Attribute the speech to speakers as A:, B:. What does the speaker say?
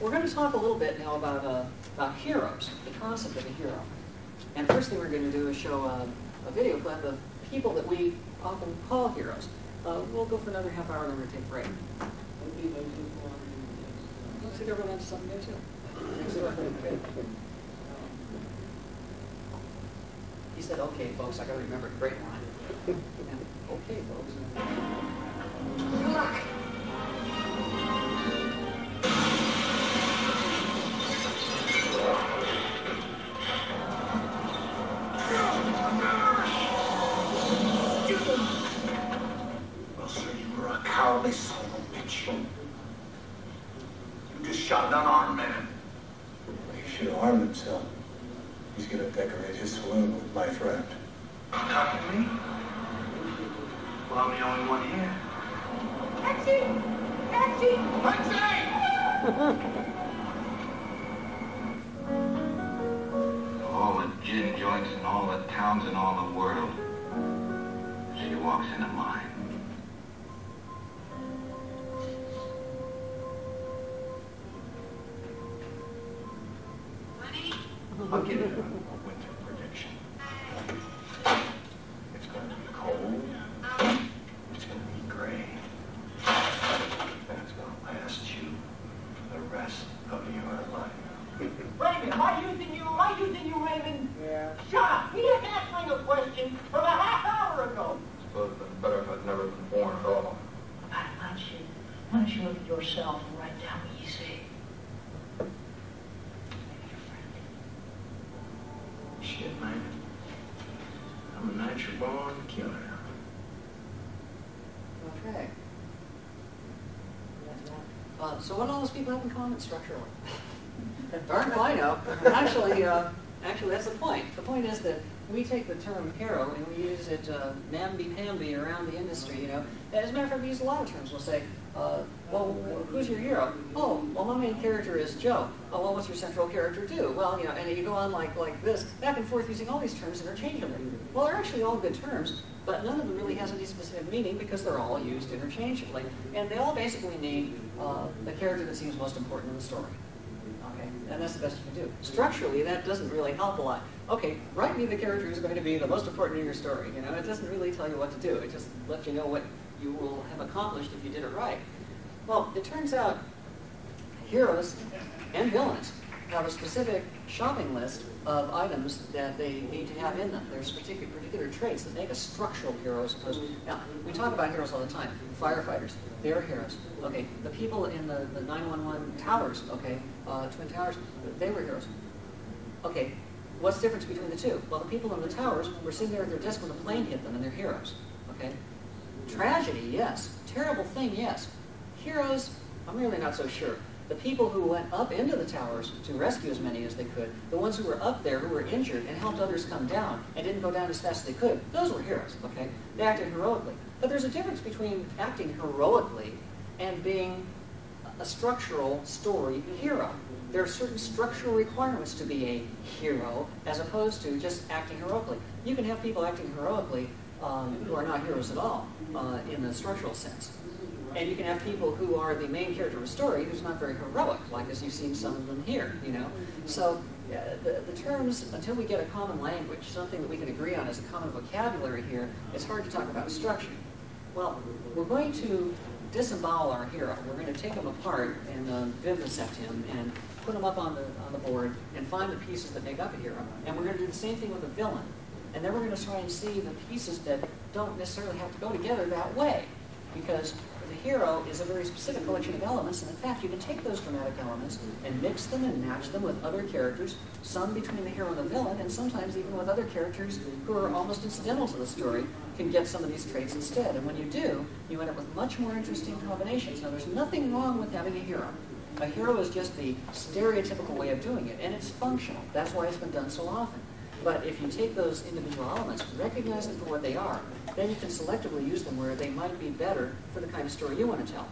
A: we're going to talk a little bit now about heroes, the concept of a hero. And first thing we're going to do is show a video clip of people that we often call heroes. We'll go for another half hour, then we're going to take a break. Looks like everyone has something new too. He said, "Okay, folks, I got to remember a great line." And, okay, folks. Good luck.
B: Well, sir, you were a cowardly son of a bitch. You just shot an unarmed man.
C: He should have armed himself. He's going to decorate his saloon with my friend.
B: Talking to me? Well, I'm the only one here.
D: Taxi! Taxi!
B: Taxi! All the gin joints in all the towns in all the world. She walks into mine. I'll give you a winter prediction. It's going to be cold. It's going to be gray. And it's going to last you the rest of your life.
D: Raymond, why do you think you, Raymond? Yeah. Shut up! He is answering a question from a half hour ago.
B: Suppose it's been better if I'd never been born at all.
D: Why don't you look at yourself and write down what you say?
B: Shit, man. I'm a natural born killer.
A: Okay. So what do all those people have in common structurally? Darn if I know. Actually, that's the point. The point is that we take the term hero and we use it namby-pamby around the industry, you know. As a matter of fact, we use a lot of terms. We'll say, well, who's your hero? Oh, well, my main character is Joe. Oh, well, what's your central character do? Well, you know, and you go on like this, back and forth using all these terms interchangeably. Well, they're actually all good terms, but none of them really has any specific meaning because they're all used interchangeably. And they all basically mean the character that seems most important in the story. Okay, and that's the best you can do. Structurally, that doesn't really help a lot. Okay, write me the character who's going to be the most important in your story. You know, it doesn't really tell you what to do. It just lets you know what you will have accomplished if you did it right. Well, it turns out heroes and villains have a specific shopping list of items that they need to have in them. There's particular traits that make a structural hero as opposed to... Now, we talk about heroes all the time. Firefighters, they're heroes. Okay, the people in the 911 towers, okay, Twin Towers, they were heroes. Okay, what's the difference between the two? Well, the people in the towers were sitting there at their desk when a plane hit them and they're heroes. Okay? Tragedy, yes. Terrible thing, yes. Heroes, I'm really not so sure. The people who went up into the towers to rescue as many as they could, the ones who were up there who were injured and helped others come down and didn't go down as fast as they could, those were heroes, okay? They acted heroically. But there's a difference between acting heroically and being a structural story hero. There are certain structural requirements to be a hero as opposed to just acting heroically. You can have people acting heroically who are not heroes at all in the structural sense. And you can have people who are the main character of a story who's not very heroic, like as you've seen some of them here, you know. So the terms, until we get a common language, something that we can agree on as a common vocabulary here, it's hard to talk about structure. Well, we're going to disembowel our hero. We're going to take him apart and vivisect him and put him up on the board and find the pieces that make up a hero. And we're going to do the same thing with a villain. And then we're going to try and see the pieces that don't necessarily have to go together that way. Because the hero is a very specific collection of elements, and in fact, you can take those dramatic elements and mix them and match them with other characters, some between the hero and the villain, and sometimes even with other characters who are almost incidental to the story, can get some of these traits instead. And when you do, you end up with much more interesting combinations. Now, there's nothing wrong with having a hero. A hero is just the stereotypical way of doing it, and it's functional. That's why it's been done so often. But if you take those individual elements, recognize them for what they are, then you can selectively use them where they might be better for the kind of story you want to tell.